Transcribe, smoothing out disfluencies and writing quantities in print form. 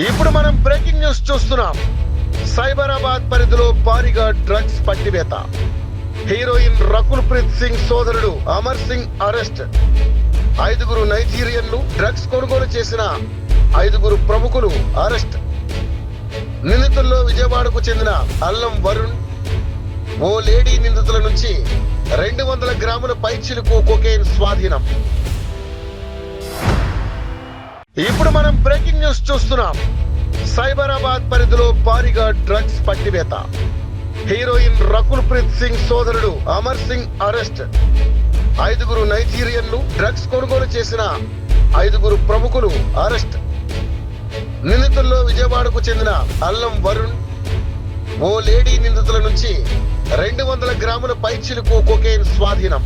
ఇప్పుడు మనం breaking news చూస్తున్నాం. సైబరాబాద్ పరిధిలో భారీగా డ్రగ్స్ పట్టివేత. హీరోయిన్ రకుల్ ప్రీత్ సింగ్ సోదరుడు అమర్ సింగ్ అరెస్ట్. 5 నైజీరియన్లు, డ్రగ్స్ కొనుగోలు చేసిన 5 ప్రముఖులు అరెస్ట్. నిందితుల్లో విజయవాడకు చెందిన అల్లం వరుణ్, ఓ లేడీ నిందితుల నుంచి 200 గ్రాముల పైచిలుకు కొకైన్ స్వాధీనం. ఇప్పుడు మనం బ్రేకింగ్ న్యూస్ చూస్తున్నాం. సైబరాబాద్ పరిధిలో భారీగా డ్రగ్స్ పట్టివేత. హీరోయిన్ రకుల్ ప్రీత్ సింగ్ సోదరుడు అమర్ సింగ్ అరెస్ట్. 5 నైజీరియన్లు, డ్రగ్స్ కొనుగోలు చేసిన 5 ప్రముఖులు అరెస్ట్. నిందితుల్లో విజయవాడకు చెందిన అల్లం వరుణ్, ఓ లేడీ నిందితుల నుంచి 200 గ్రాముల పైచిలుకు కొకైన్ స్వాధీనం.